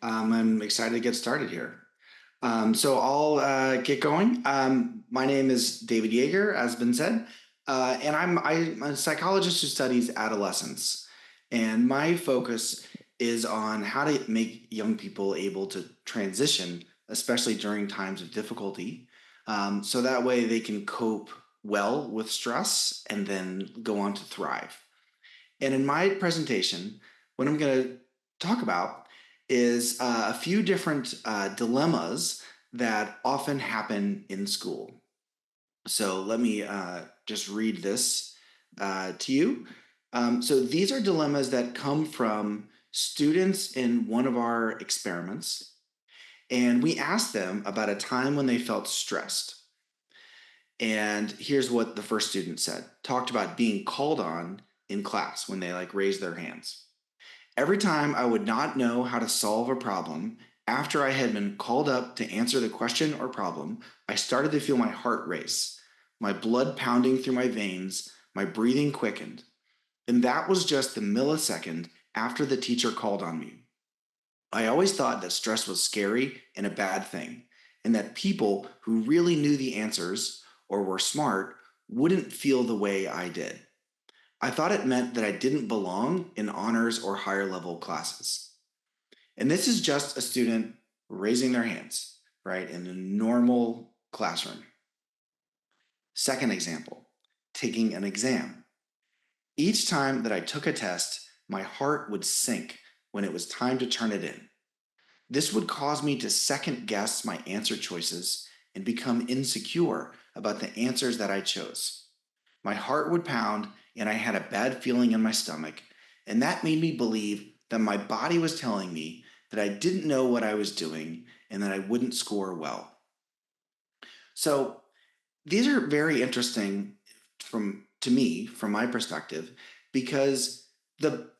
I'm excited to get started here. So I'll get going. My name is David Yeager, as been said, and I'm a psychologist who studies adolescence. And my focus is on how to make young people able to transition, especially during times of difficulty, so that way they can cope well with stress and then go on to thrive. And in my presentation, what I'm going to talk about is a few different dilemmas that often happen in school. So let me just read this to you. So these are dilemmas that come from students in one of our experiments, and we asked them about a time when they felt stressed. And here's what the first student said, talked about being called on in class when they raised their hands. Every time I would not know how to solve a problem, after I had been called up to answer the question or problem, I started to feel my heart race, my blood pounding through my veins, my breathing quickened. And that was just the millisecond after the teacher called on me. I always thought that stress was scary and a bad thing, and that people who really knew the answers or were smart wouldn't feel the way I did. I thought it meant that I didn't belong in honors or higher level classes. And this is just a student raising their hands, right, in a normal classroom. Second example, taking an exam. Each time that I took a test, my heart would sink when it was time to turn it in. This would cause me to second guess my answer choices and become insecure about the answers that I chose. My heart would pound and I had a bad feeling in my stomach, and that made me believe that my body was telling me that I didn't know what I was doing and that I wouldn't score well. So these are very interesting to me from my perspective because the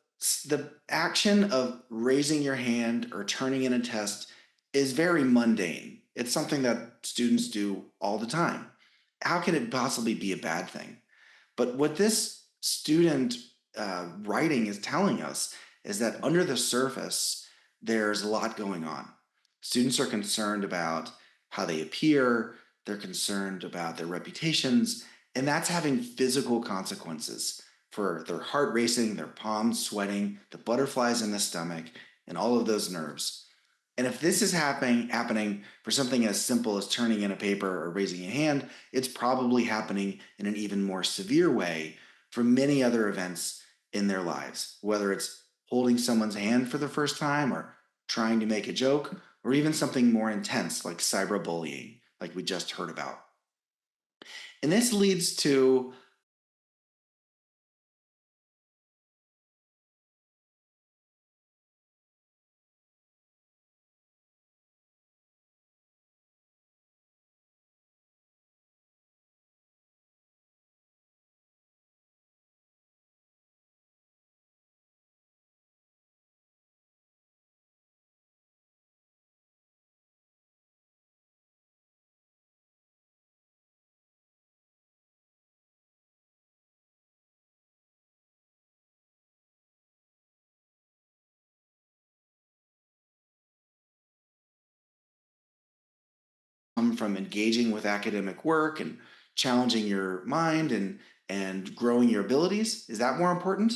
the action of raising your hand or turning in a test is very mundane. It's something that students do all the time. How can it possibly be a bad thing? But what this student writing is telling us is that under the surface, there's a lot going on. Students are concerned about how they appear, they're concerned about their reputations, and that's having physical consequences for their heart racing, their palms sweating, the butterflies in the stomach, and all of those nerves. And if this is happening for something as simple as turning in a paper or raising a hand, it's probably happening in an even more severe way for many other events in their lives, whether it's holding someone's hand for the first time or trying to make a joke, or even something more intense like cyberbullying, like we just heard about. And this leads to from engaging with academic work and challenging your mind and growing your abilities. Is that more important?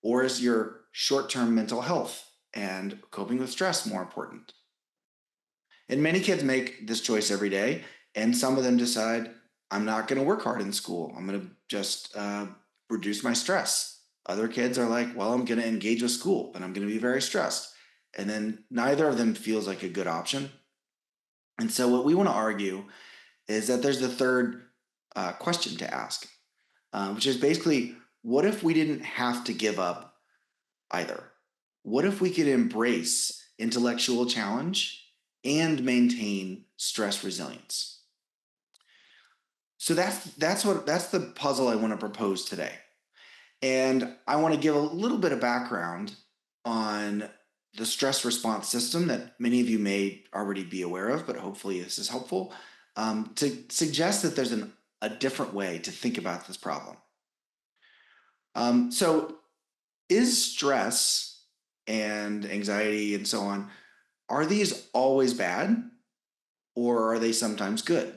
Or is your short-term mental health and coping with stress more important? And many kids make this choice every day, and some of them decide, I'm not going to work hard in school. I'm going to just reduce my stress. Other kids are like, well, I'm going to engage with school, but I'm going to be very stressed. And then neither of them feels like a good option. And so, what we want to argue is that there's the third question to ask, which is basically, what if we didn't have to give up either? What if we could embrace intellectual challenge and maintain stress resilience? So that's the puzzle I want to propose today. And I want to give a little bit of background on the stress response system that many of you may already be aware of, but hopefully this is helpful to suggest that there's a different way to think about this problem. So, is stress and anxiety and so on, are these always bad or are they sometimes good?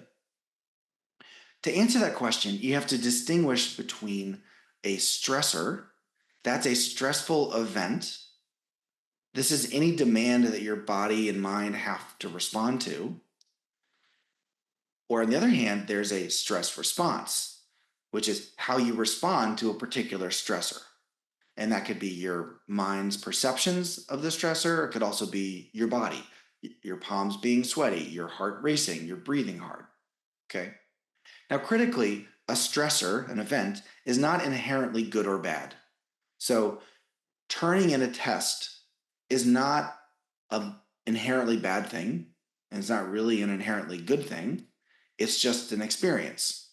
To answer that question, you have to distinguish between a stressor, that's a stressful event. This is any demand that your body and mind have to respond to. Or on the other hand, there's a stress response, which is how you respond to a particular stressor. And that could be your mind's perceptions of the stressor. It could also be your body, your palms being sweaty, your heart racing, your breathing hard. Okay. Now, critically, a stressor, an event, is not inherently good or bad. So, turning in a test is not an inherently bad thing, and it's not really an inherently good thing. It's just an experience.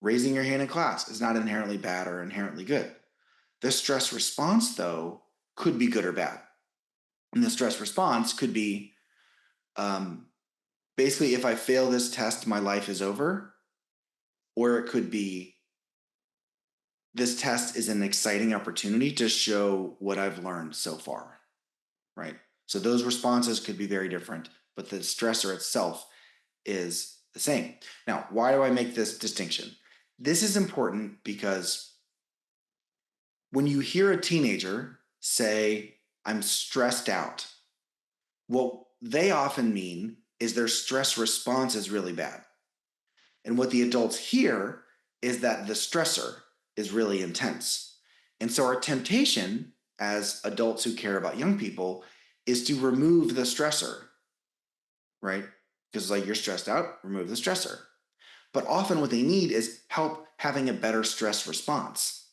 Raising your hand in class is not inherently bad or inherently good. The stress response, though, could be good or bad. And the stress response could be basically, if I fail this test, my life is over. Or it could be, this test is an exciting opportunity to show what I've learned so far, right? So those responses could be very different, but the stressor itself is the same. Now, why do I make this distinction? This is important because when you hear a teenager say, I'm stressed out, what they often mean is their stress response is really bad. And what the adults hear is that the stressor is really intense. And so our temptation as adults who care about young people is to remove the stressor, right? Because like, you're stressed out, remove the stressor. But often what they need is help having a better stress response.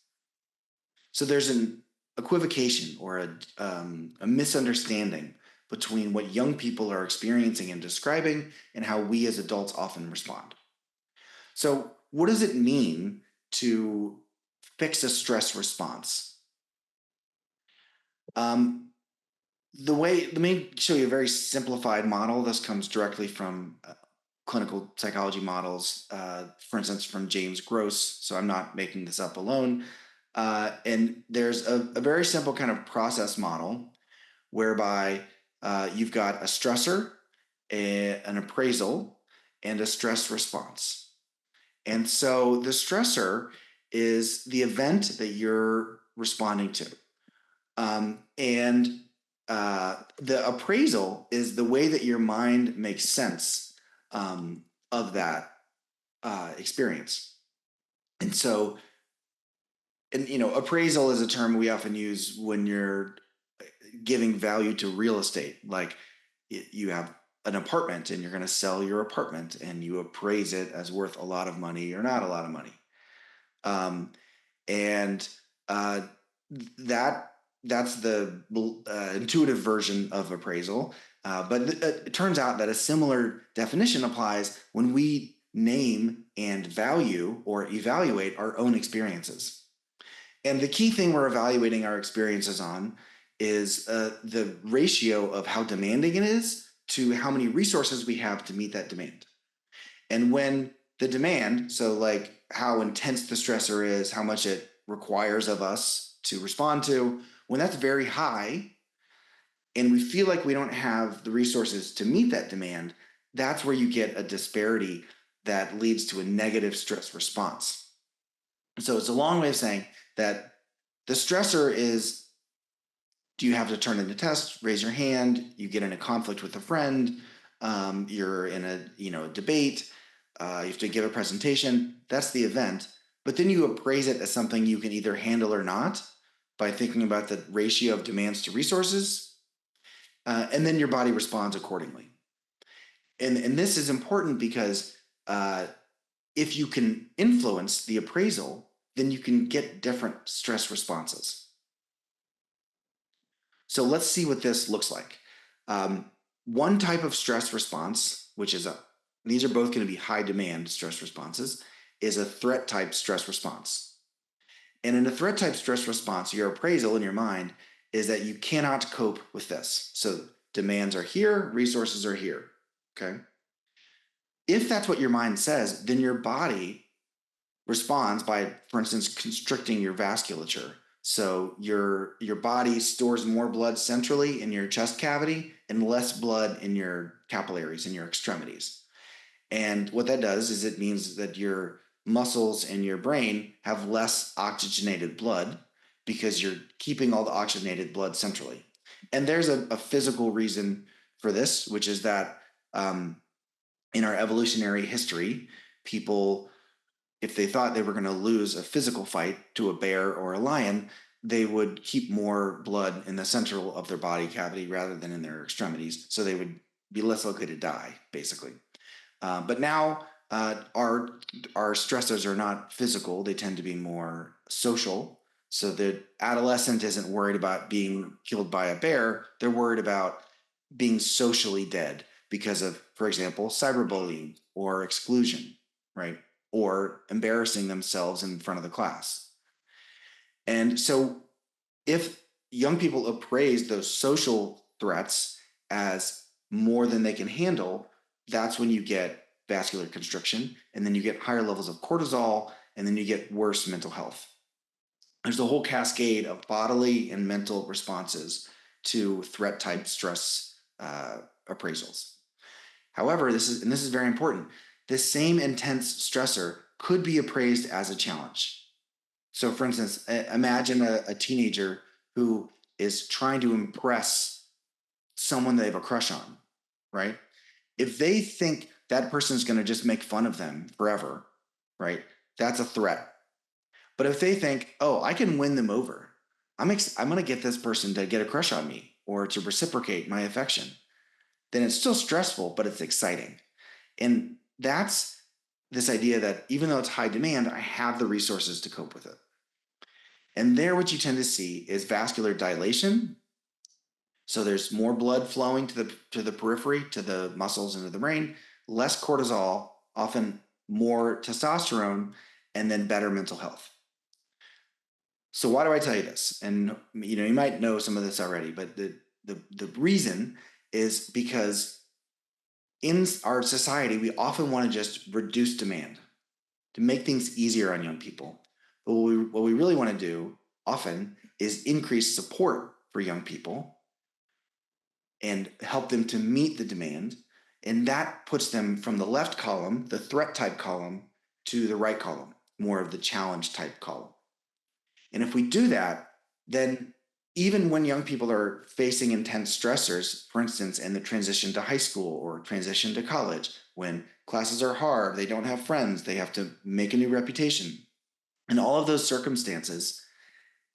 So there's an equivocation or a misunderstanding between what young people are experiencing and describing and how we as adults often respond. So what does it mean to fix a stress response? Let me show you a very simplified model. This comes directly from clinical psychology models, for instance, from James Gross. So I'm not making this up alone. And there's a very simple kind of process model whereby you've got a stressor, an appraisal, and a stress response. And so the stressor is the event that you're responding to. And the appraisal is the way that your mind makes sense of that experience. And so, appraisal is a term we often use when you're giving value to real estate. Like you have an apartment and you're going to sell your apartment and you appraise it as worth a lot of money or not a lot of money. And that's the intuitive version of appraisal. But it turns out that a similar definition applies when we name and value or evaluate our own experiences. And the key thing we're evaluating our experiences on is the ratio of how demanding it is to how many resources we have to meet that demand. And when the demand, so like how intense the stressor is, how much it requires of us to respond to, when that's very high and we feel like we don't have the resources to meet that demand, that's where you get a disparity that leads to a negative stress response. So it's a long way of saying that the stressor is, do you have to turn in a test, raise your hand, you get in a conflict with a friend, you're in a debate, you have to give a presentation. That's the event. But then you appraise it as something you can either handle or not by thinking about the ratio of demands to resources. And then your body responds accordingly. And this is important because if you can influence the appraisal, then you can get different stress responses. So let's see what this looks like. One type of stress response, which is these are both going to be high demand stress responses, is a threat type stress response. And in a threat type stress response, your appraisal in your mind is that you cannot cope with this. So demands are here, resources are here, okay? If that's what your mind says, then your body responds by, for instance, constricting your vasculature So your body stores more blood centrally in your chest cavity and less blood in your capillaries, in your extremities. And what that does is it means that your muscles and your brain have less oxygenated blood because you're keeping all the oxygenated blood centrally. And there's a physical reason for this, which is that in our evolutionary history, people, if they thought they were going to lose a physical fight to a bear or a lion, they would keep more blood in the central of their body cavity rather than in their extremities. So they would be less likely to die, basically. But now our stressors are not physical; they tend to be more social. So the adolescent isn't worried about being killed by a bear; they're worried about being socially dead because of, for example, cyberbullying or exclusion, right? Or embarrassing themselves in front of the class. And so if young people appraise those social threats as more than they can handle, that's when you get vascular constriction, and then you get higher levels of cortisol, and then you get worse mental health. There's a whole cascade of bodily and mental responses to threat type stress appraisals. However, this is very important. This same intense stressor could be appraised as a challenge. So, for instance, imagine a teenager who is trying to impress someone they have a crush on, right? If they think that person's going to just make fun of them forever, right? That's a threat. But if they think, oh, I can win them over, I'm going to get this person to get a crush on me or to reciprocate my affection, then it's still stressful, but it's exciting. And that's this idea that even though it's high demand, I have the resources to cope with it. And there, what you tend to see is vascular dilation. So there's more blood flowing to the periphery, to the muscles, and to the brain, less cortisol, often more testosterone, and then better mental health. So why do I tell you this? And you might know some of this already, but the reason is because in our society, we often want to just reduce demand to make things easier on young people. But what we really want to do often is increase support for young people and help them to meet the demand. And that puts them from the left column, the threat type column, to the right column, more of the challenge type column. And if we do that, then even when young people are facing intense stressors, for instance, in the transition to high school or transition to college, when classes are hard, they don't have friends, they have to make a new reputation, in all of those circumstances,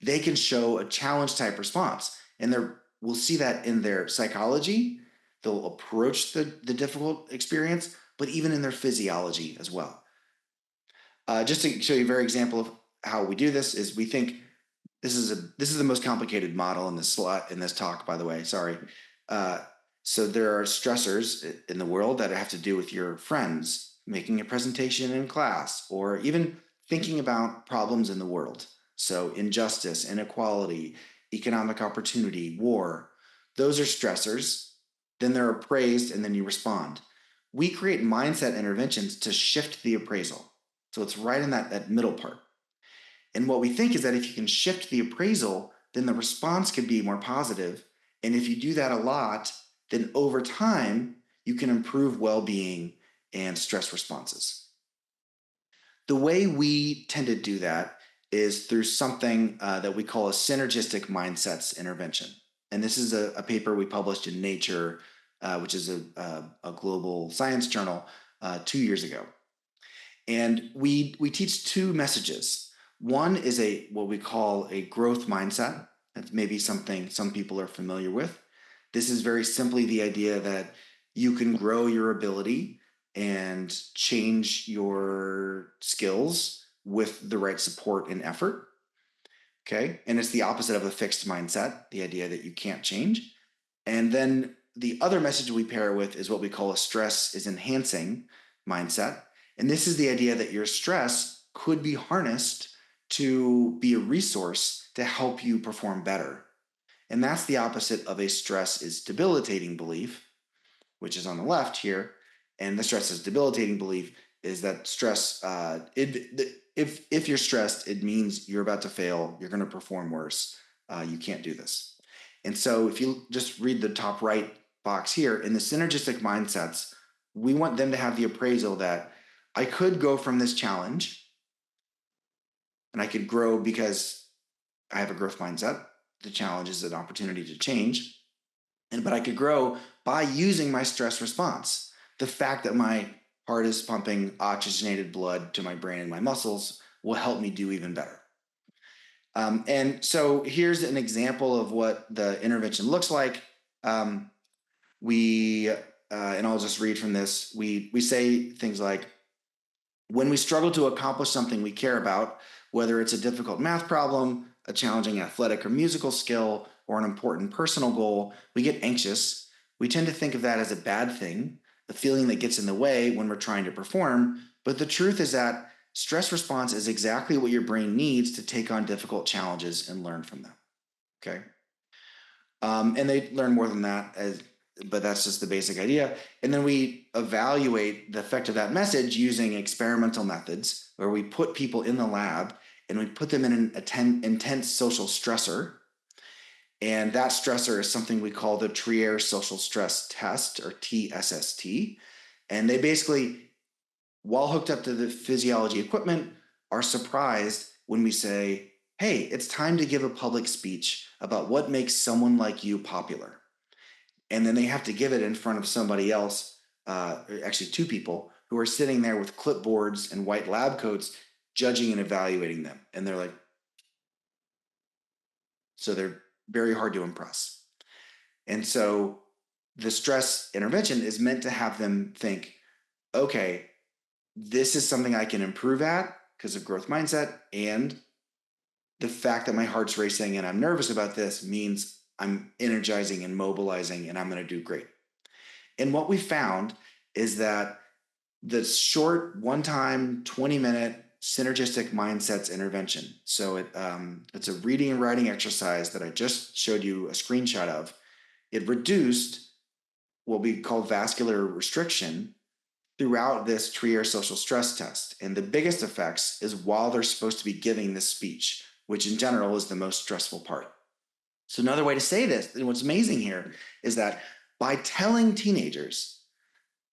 they can show a challenge type response. And we'll see that in their psychology. They'll approach the difficult experience, but even in their physiology as well. Just to show you a very example of how we do this is we think this is the most complicated model in this talk, by the way. Sorry. So there are stressors in the world that have to do with your friends, making a presentation in class, or even thinking about problems in the world. So injustice, inequality, economic opportunity, war, those are stressors. Then they're appraised, and then you respond. We create mindset interventions to shift the appraisal. So it's right in that middle part. And what we think is that if you can shift the appraisal, then the response could be more positive. And if you do that a lot, then over time, you can improve well-being and stress responses. The way we tend to do that is through something that we call a synergistic mindsets intervention. And this is a paper we published in Nature, which is a global science journal, 2 years ago. And we teach two messages. One is what we call a growth mindset. That's maybe something some people are familiar with. This is very simply the idea that you can grow your ability and change your skills with the right support and effort. Okay. And it's the opposite of a fixed mindset, the idea that you can't change. And then the other message we pair with is what we call a stress is enhancing mindset. And this is the idea that your stress could be harnessed to be a resource to help you perform better. And that's the opposite of a stress is debilitating belief, which is on the left here. And the stress is debilitating belief is that stress, if you're stressed, it means you're about to fail, you're going to perform worse, you can't do this. And so if you just read the top right box here, in the synergistic mindsets, we want them to have the appraisal that I could go from this challenge and I could grow because I have a growth mindset. The challenge is an opportunity to change. But I could grow by using my stress response. The fact that my heart is pumping oxygenated blood to my brain and my muscles will help me do even better. And so here's an example of what the intervention looks like. And I'll just read from this. We say things like, when we struggle to accomplish something we care about, whether it's a difficult math problem, a challenging athletic or musical skill, or an important personal goal, we get anxious. We tend to think of that as a bad thing, a feeling that gets in the way when we're trying to perform. But the truth is that stress response is exactly what your brain needs to take on difficult challenges and learn from them. Okay. And they learn more than that, but that's just the basic idea. And then we evaluate the effect of that message using experimental methods where we put people in the lab and we put them in an intense social stressor. And that stressor is something we call the Trier Social Stress Test, or TSST. And they basically, while hooked up to the physiology equipment, are surprised when we say, hey, it's time to give a public speech about what makes someone like you popular. And then they have to give it in front of somebody else, actually two people, who are sitting there with clipboards and white lab coats, judging and evaluating them. And they're like, so they're very hard to impress. And so the stress intervention is meant to have them think, okay, this is something I can improve at because of growth mindset. And the fact that my heart's racing and I'm nervous about this means I'm energizing and mobilizing and I'm going to do great. And what we found is that the short one-time 20-minute synergistic mindsets intervention. So it's a reading and writing exercise that I just showed you a screenshot of. It reduced what we call vascular restriction throughout this Trier social stress test. And the biggest effects is while they're supposed to be giving this speech, which in general is the most stressful part. So another way to say this, and what's amazing here, is that by telling teenagers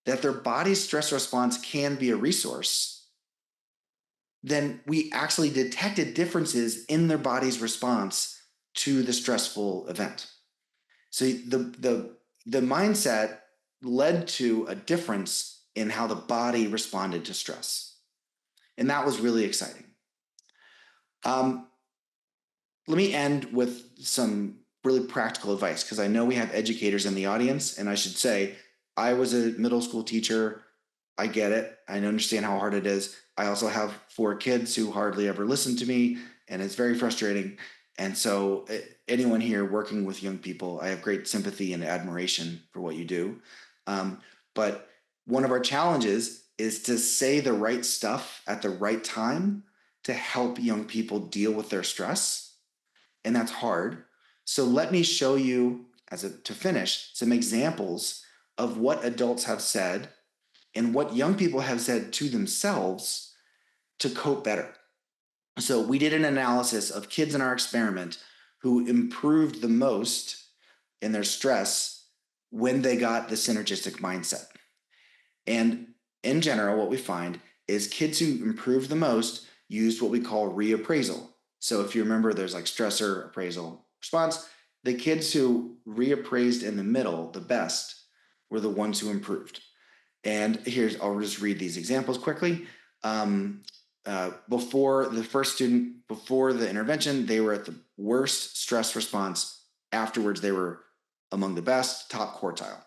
that their body's stress response can be a resource, then we actually detected differences in their body's response to the stressful event. So the mindset led to a difference in how the body responded to stress. And that was really exciting. Let me end with some really practical advice, because I know we have educators in the audience, and I should say, I was a middle school teacher. I get it. I understand how hard it is. I also have 4 kids who hardly ever listen to me, and it's very frustrating. And so anyone here working with young people, I have great sympathy and admiration for what you do. But one of our challenges is to say the right stuff at the right time to help young people deal with their stress. And that's hard. So let me show you, to finish, some examples of what adults have said and what young people have said to themselves to cope better. So we did an analysis of kids in our experiment who improved the most in their stress when they got the synergistic mindset. And in general, what we find is kids who improved the most used what we call reappraisal. So if you remember, there's like stressor, appraisal, response. The kids who reappraised in the middle the best were the ones who improved. And I'll just read these examples quickly. Before the first student, before the intervention, they were at the worst stress response. Afterwards, they were among the best, top quartile.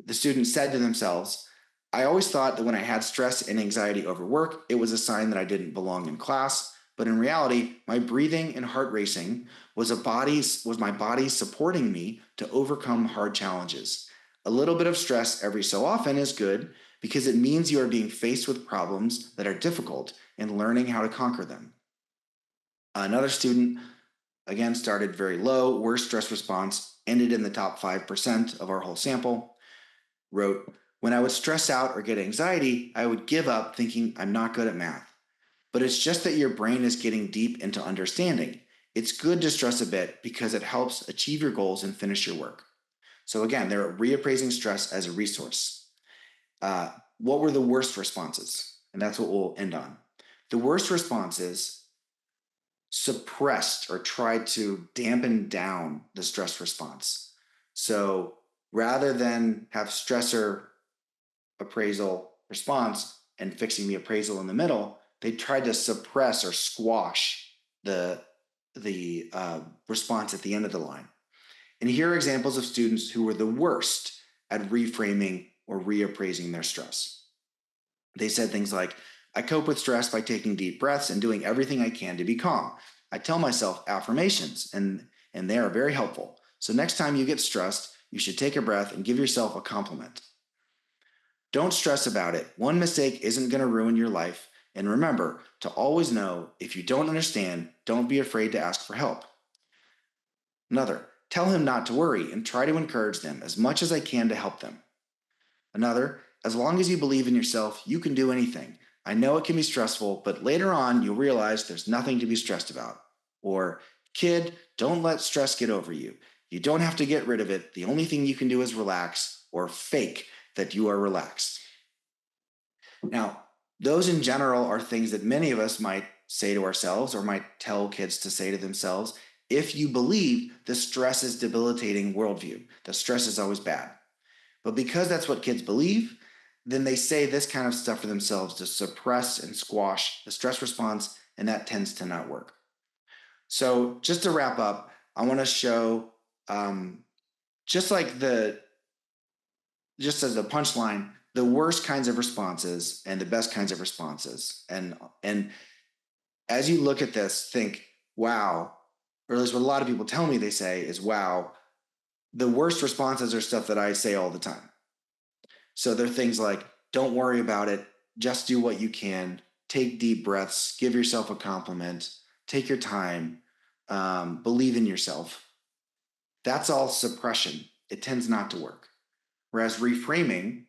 The student said to themselves, I always thought that when I had stress and anxiety over work, it was a sign that I didn't belong in class. But in reality, my breathing and heart racing was my body supporting me to overcome hard challenges. A little bit of stress every so often is good because it means you are being faced with problems that are difficult and learning how to conquer them. Another student, again, started very low, worst stress response, ended in the top 5% of our whole sample, wrote, When I would stress out or get anxiety, I would give up thinking I'm not good at math. But it's just that your brain is getting deep into understanding. It's good to stress a bit because it helps achieve your goals and finish your work. So again, they're reappraising stress as a resource. What were the worst responses? And that's what we'll end on. The worst responses suppressed or tried to dampen down the stress response. So rather than have stressor, appraisal, response, and fixing the appraisal in the middle, they tried to suppress or squash the response at the end of the line. And here are examples of students who were the worst at reframing or reappraising their stress. They said things like, I cope with stress by taking deep breaths and doing everything I can to be calm. I tell myself affirmations, and they are very helpful. So next time you get stressed, you should take a breath and give yourself a compliment. Don't stress about it. One mistake isn't going to ruin your life. And remember to always know if you don't understand, don't be afraid to ask for help. Another, tell him not to worry and try to encourage them as much as I can to help them. Another, as long as you believe in yourself, you can do anything. I know it can be stressful, but later on you'll realize there's nothing to be stressed about. Or, kid, don't let stress get over you. You don't have to get rid of it. The only thing you can do is relax or fake that you are relaxed. Now, those in general are things that many of us might say to ourselves or might tell kids to say to themselves if you believe the stress is debilitating worldview, that stress is always bad. But because that's what kids believe, then they say this kind of stuff for themselves to suppress and squash the stress response, and that tends to not work. So just to wrap up, I want to show just as a punchline, the worst kinds of responses and the best kinds of responses. And as you look at this, think, wow, or at least what a lot of people tell me they say is, wow, the worst responses are stuff that I say all the time. So they're things like, don't worry about it, just do what you can, take deep breaths, give yourself a compliment, take your time, believe in yourself. That's all suppression. It tends not to work. Whereas reframing,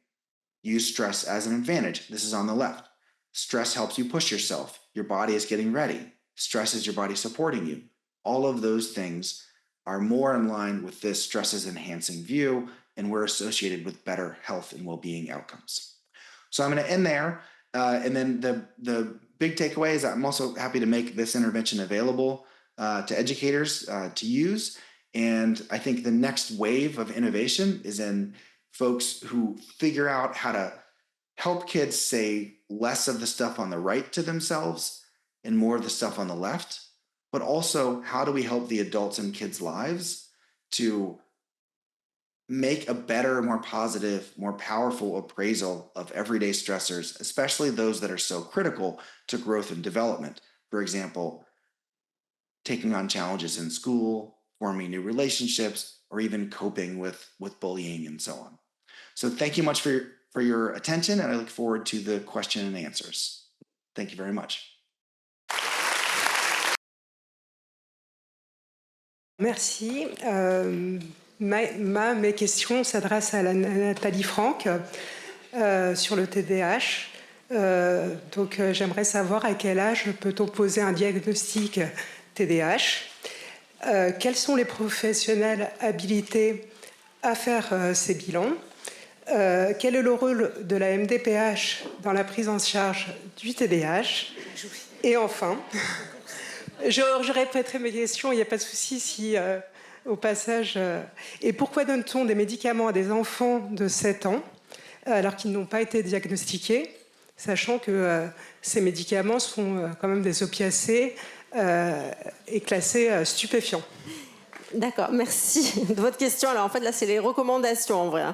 use stress as an advantage. This is on the left. Stress helps you push yourself. Your body is getting ready. Stress is your body supporting you. All of those things are more in line with this stress is enhancing view, and we're associated with better health and well-being outcomes. So I'm going to end there. And then the big takeaway is that I'm also happy to make this intervention available to educators to use. And I think the next wave of innovation is in folks who figure out how to help kids say less of the stuff on the right to themselves and more of the stuff on the left, but also how do we help the adults in kids' lives to make a better, more positive, more powerful appraisal of everyday stressors, especially those that are so critical to growth and development. For example, taking on challenges in school, forming new relationships, or even coping with bullying and so on. So thank you much for your attention, and I look forward to the question and answers. Thank you very much. Merci. Mes questions s'adressent à Nathalie Franck sur le TDAH. Donc, j'aimerais savoir à quel âge peut-on poser un diagnostic TDAH. Quels sont les professionnels habilités à faire ces bilans? Quel est le rôle de la MDPH dans la prise en charge du TDAH? Et enfin, je répéterai mes questions, il n'y a pas de souci si au passage... et pourquoi donne-t-on des médicaments à des enfants de 7 ans alors qu'ils n'ont pas été diagnostiqués, sachant que ces médicaments sont quand même des opiacés et classés stupéfiants? D'accord, merci de votre question. Alors en fait là c'est les recommandations en vrai.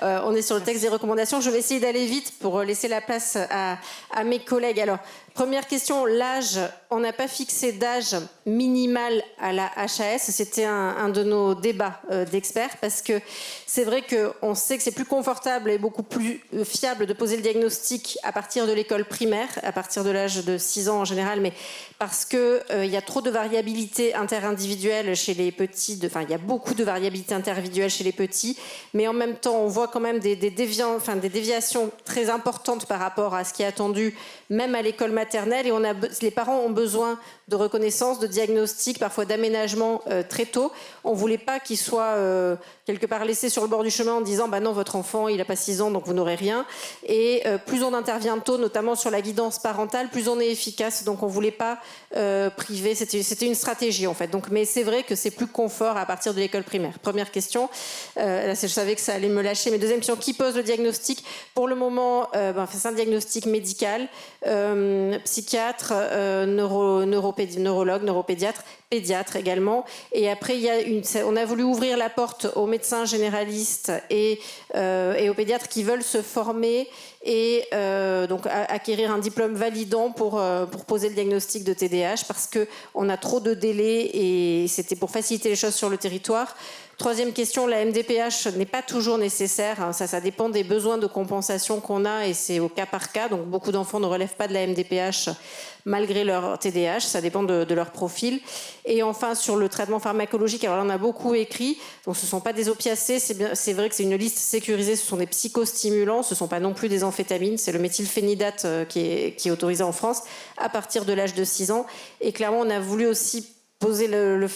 On est sur le texte des recommandations. Je vais essayer d'aller vite pour laisser la place à mes collègues. Alors première question, l'âge. On n'a pas fixé d'âge minimal à la HAS. C'était un de nos débats d'experts parce que c'est vrai qu'on sait que c'est plus confortable et beaucoup plus fiable de poser le diagnostic à partir de l'école primaire, à partir de l'âge de 6 ans en général, mais parce qu'il y a trop de variabilité interindividuelle chez les petits il y a beaucoup de variabilité interindividuelle chez les petits, mais en même temps, on voit quand même des déviations très importantes par rapport à ce qui est attendu, même à l'école maternelle. Et les parents ont besoin de reconnaissance, de diagnostic, parfois d'aménagement très tôt. On ne voulait pas qu'ils soient quelque part laissés sur le bord du chemin en disant bah non, votre enfant, il n'a pas 6 ans, donc vous n'aurez rien. Et plus on intervient tôt, notamment sur la guidance parentale, plus on est efficace. Donc on ne voulait pas priver. C'était une stratégie en fait. Donc, mais c'est vrai que c'est plus confort à partir de l'école primaire. Première question. Là, je savais que ça allait me lâcher. Mais deuxième question, qui pose le diagnostic? Pour le moment, c'est un diagnostic médical, psychiatre, neurologue, neuropédiatre, pédiatre également. Et après, on a voulu ouvrir la porte aux médecins généralistes et aux pédiatres qui veulent se former et donc acquérir un diplôme validant pour poser le diagnostic de TDAH parce qu'on a trop de délais et c'était pour faciliter les choses sur le territoire. Troisième question, la MDPH n'est pas toujours nécessaire. Ça dépend des besoins de compensation qu'on a et c'est au cas par cas. Donc beaucoup d'enfants ne relèvent pas de la MDPH malgré leur TDAH. Ça dépend de leur profil. Et enfin, sur le traitement pharmacologique, alors là, on a beaucoup écrit. Donc ce ne sont pas des opiacés. C'est vrai que c'est une liste sécurisée. Ce sont des psychostimulants. Ce ne sont pas non plus des amphétamines. C'est le méthylphénidate qui est autorisé en France à partir de l'âge de 6 ans. Et clairement, on a voulu aussi poser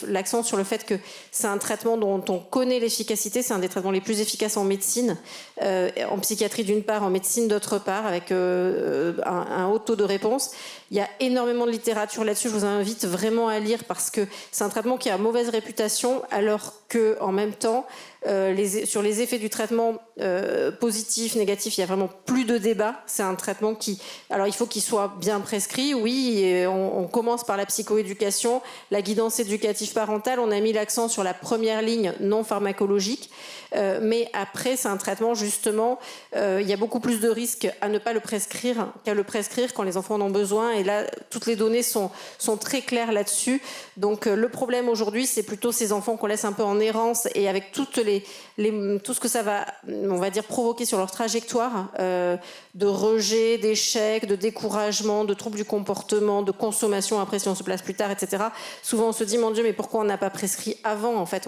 l'accent sur le fait que c'est un traitement dont on connaît l'efficacité, c'est un des traitements les plus efficaces en médecine, en psychiatrie d'une part, en médecine d'autre part, avec un haut taux de réponse. Il y a énormément de littérature là-dessus, je vous invite vraiment à lire parce que c'est un traitement qui a mauvaise réputation alors qu'en même temps, sur les effets du traitement positif, négatif, il y a vraiment plus de débat. C'est un traitement alors il faut qu'il soit bien prescrit, oui, et on commence par la psychoéducation, la guidance éducative parentale, on a mis l'accent sur la première ligne non pharmacologique, mais après c'est un traitement justement, il y a beaucoup plus de risques à ne pas le prescrire qu'à le prescrire quand les enfants en ont besoin, et là toutes les données sont très claires là-dessus. Donc le problème aujourd'hui, c'est plutôt ces enfants qu'on laisse un peu en errance et avec tout ce que ça va, on va dire, provoquer sur leur trajectoire de rejet, d'échec, de découragement, de troubles du comportement, de consommation après si on se place plus tard, etc. Souvent on se dit mon Dieu, mais pourquoi on n'a pas prescrit avant? En fait,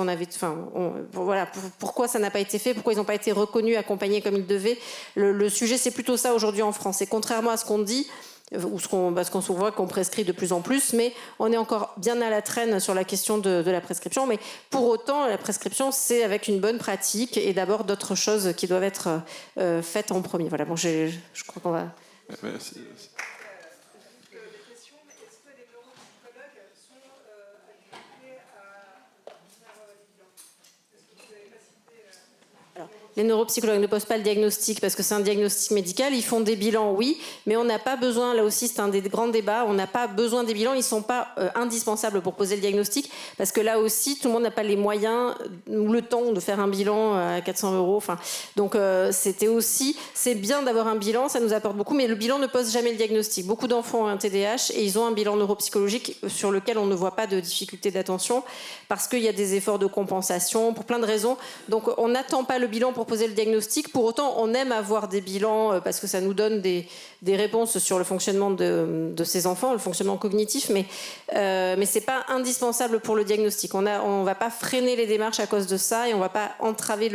pourquoi ça n'a pas été fait? Pourquoi ils n'ont pas été reconnus, accompagnés comme ils devaient? Le sujet, c'est plutôt ça aujourd'hui en France. Et contrairement à ce qu'on dit, parce qu'on voit qu'on prescrit de plus en plus, mais on est encore bien à la traîne sur la question de la prescription. Mais pour autant, la prescription, c'est avec une bonne pratique et d'abord d'autres choses qui doivent être faites en premier. Voilà, bon, je crois qu'on va... Merci. Les neuropsychologues ne posent pas le diagnostic parce que c'est un diagnostic médical. Ils font des bilans, oui, mais on n'a pas besoin, là aussi c'est un des grands débats, on n'a pas besoin des bilans, ils ne sont pas indispensables pour poser le diagnostic parce que là aussi, tout le monde n'a pas les moyens ou le temps de faire un bilan à 400 €. Donc c'est bien d'avoir un bilan, ça nous apporte beaucoup, mais le bilan ne pose jamais le diagnostic. Beaucoup d'enfants ont un TDAH et ils ont un bilan neuropsychologique sur lequel on ne voit pas de difficulté d'attention parce qu'il y a des efforts de compensation pour plein de raisons. Donc on n'attend pas le bilan pour poser le diagnostic. Pour autant, on aime avoir des bilans parce que ça nous donne des réponses sur le fonctionnement de ces enfants, le fonctionnement cognitif, mais c'est pas indispensable pour le diagnostic. On va pas freiner les démarches à cause de ça et on va pas entraver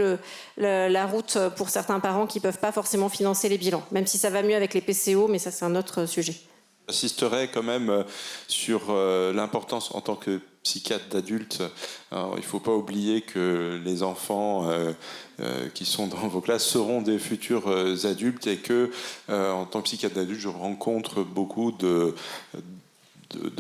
la route pour certains parents qui peuvent pas forcément financer les bilans, même si ça va mieux avec les PCO, mais ça c'est un autre sujet. J'insisterai quand même sur l'importance en tant que psychiatre d'adulte. Alors, il ne faut pas oublier que les enfants qui sont dans vos classes seront des futurs adultes et que, en tant que psychiatre d'adulte, je rencontre beaucoup de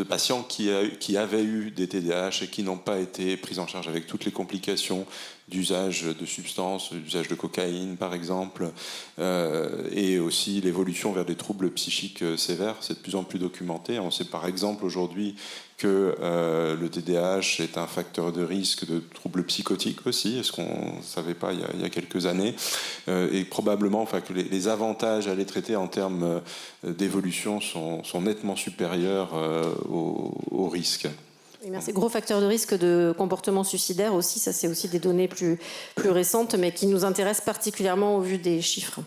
patients qui avaient eu des TDAH et qui n'ont pas été pris en charge avec toutes les complications d'usage de substances, d'usage de cocaïne par exemple, et aussi l'évolution vers des troubles psychiques sévères. C'est de plus en plus documenté. On sait par exemple aujourd'hui que le TDAH est un facteur de risque de troubles psychotiques aussi, ce qu'on ne savait pas il y a quelques années, et probablement que les avantages à les traiter en termes d'évolution sont nettement supérieurs aux risques. Oui, merci. Gros facteur de risque de comportement suicidaire aussi, ça c'est aussi des données plus récentes, mais qui nous intéressent particulièrement au vu des chiffres.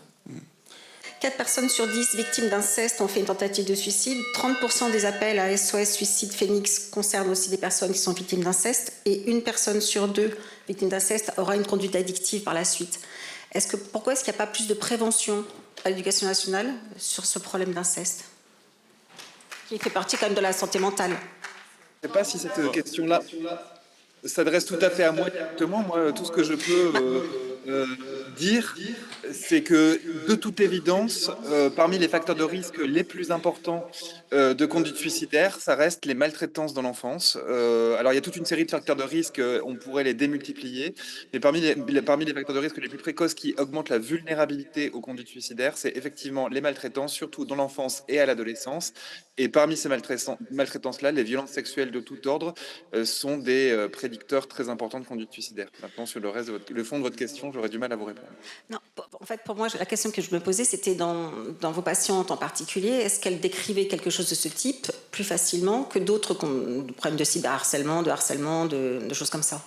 4 personnes sur 10 victimes d'inceste ont fait une tentative de suicide. 30% des appels à SOS Suicide Phoenix concernent aussi des personnes qui sont victimes d'inceste. Et 1 personne sur 2 victimes d'inceste aura une conduite addictive par la suite. Pourquoi est-ce qu'il n'y a pas plus de prévention à l'éducation nationale sur ce problème d'inceste, qui fait partie quand même de la santé mentale? Je ne sais pas si cette question-là s'adresse tout à fait à moi directement. Moi, tout ce que je peux dire, c'est que, de toute évidence, parmi les facteurs de risque les plus importants de conduite suicidaire, ça reste les maltraitances dans l'enfance. Alors, il y a toute une série de facteurs de risque, on pourrait les démultiplier, mais parmi les facteurs de risque les plus précoces qui augmentent la vulnérabilité aux conduites suicidaires, c'est effectivement les maltraitances, surtout dans l'enfance et à l'adolescence. Et parmi ces maltraitances-là, les violences sexuelles de tout ordre sont des prédicteurs très importants de conduite suicidaire. Maintenant, sur le fond de votre question, j'aurais du mal à vous répondre. Non, en fait, pour moi, la question que je me posais, c'était dans vos patientes en particulier, est-ce qu'elles décrivaient quelque chose de ce type plus facilement que d'autres problèmes de cyberharcèlement, de choses comme ça?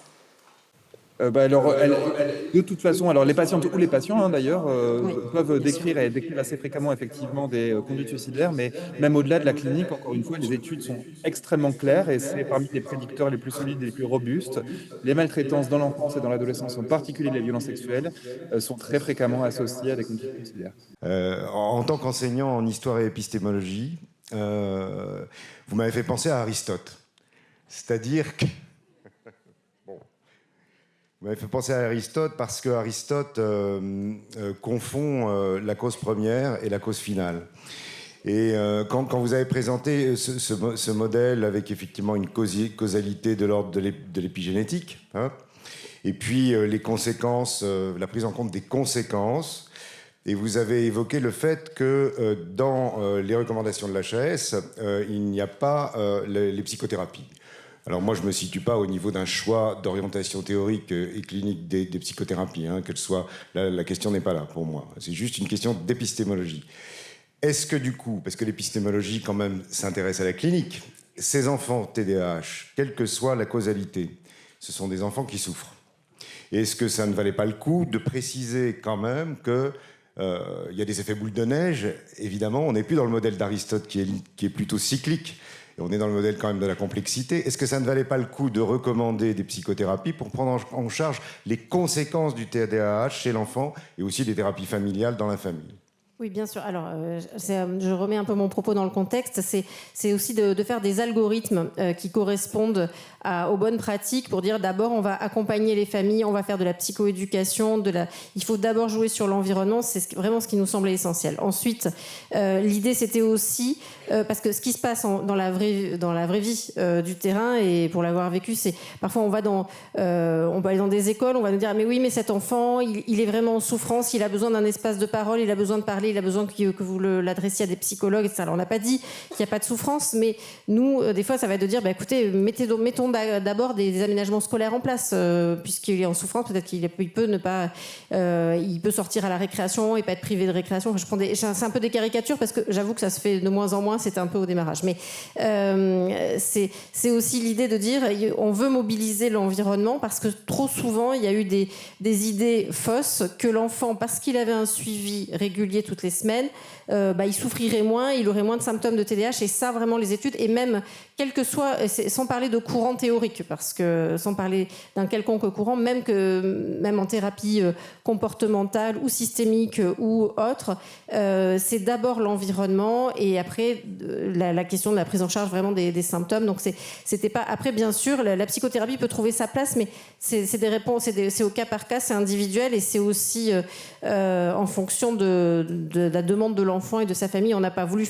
De toute façon, alors les patientes ou les patients d'ailleurs Oui. peuvent décrire assez fréquemment effectivement des conduites suicidaires, mais même au-delà de la clinique, encore une fois, les études sont extrêmement claires et c'est parmi les prédicteurs les plus solides et les plus robustes. Les maltraitances dans l'enfance et dans l'adolescence, en particulier les violences sexuelles, sont très fréquemment associées à des conduites suicidaires. En tant qu'enseignant en histoire et épistémologie, vous m'avez fait penser à Aristote. C'est-à-dire que vous m'avez fait penser à Aristote parce que Aristote confond la cause première et la cause finale. Et quand vous avez présenté ce modèle avec effectivement une causalité de l'ordre de l'épigénétique, hein, et puis les conséquences, la prise en compte des conséquences, et vous avez évoqué le fait que dans les recommandations de l'HAS, il n'y a pas les psychothérapies. Alors moi, je ne me situe pas au niveau d'un choix d'orientation théorique et clinique des psychothérapies, hein, la question n'est pas là pour moi. C'est juste une question d'épistémologie. Est-ce que du coup, parce que l'épistémologie quand même s'intéresse à la clinique, ces enfants TDAH, quelle que soit la causalité, ce sont des enfants qui souffrent. Et est-ce que ça ne valait pas le coup de préciser quand même que y a des effets boule de neige? Évidemment, on n'est plus dans le modèle d'Aristote qui est plutôt cyclique. Et on est dans le modèle quand même de la complexité. Est-ce que ça ne valait pas le coup de recommander des psychothérapies pour prendre en charge les conséquences du TDAH chez l'enfant et aussi des thérapies familiales dans la famille? Oui, bien sûr. Alors, je remets un peu mon propos dans le contexte. C'est aussi de faire des algorithmes qui correspondent aux bonnes pratiques pour dire d'abord, on va accompagner les familles, on va faire de la psychoéducation, il faut d'abord jouer sur l'environnement. C'est vraiment ce qui nous semblait essentiel. Ensuite, l'idée, c'était aussi, parce que ce qui se passe dans la vraie vie du terrain, et pour l'avoir vécu, c'est parfois on peut aller dans des écoles, on va nous dire, mais oui, mais cet enfant, il est vraiment en souffrance, il a besoin d'un espace de parole, il a besoin de parler, il a besoin que vous l'adressiez à des psychologues, etc. Alors, on n'a pas dit qu'il n'y a pas de souffrance, mais nous, des fois, ça va être de dire, écoutez, mettons d'abord des aménagements scolaires en place, puisqu'il est en souffrance, peut-être qu'il il peut sortir à la récréation et pas être privé de récréation. Enfin, c'est un peu des caricatures, parce que j'avoue que ça se fait de moins en moins, c'était un peu au démarrage. Mais c'est aussi l'idée de dire, on veut mobiliser l'environnement, parce que trop souvent, il y a eu des idées fausses que l'enfant, parce qu'il avait un suivi régulier toutes les semaines, il souffrirait moins, il aurait moins de symptômes de TDAH, et ça, vraiment, les études, et même, quel que soit, sans parler de courant théorique, parce que sans parler d'un quelconque courant, même en thérapie comportementale ou systémique ou autre, c'est d'abord l'environnement, et après, la question de la prise en charge vraiment des symptômes. Donc, c'était pas... Après, bien sûr, la psychothérapie peut trouver sa place, mais c'est des réponses, c'est au cas par cas, c'est individuel, et c'est aussi en fonction de la demande de l'enfant et de sa famille. On n'a pas voulu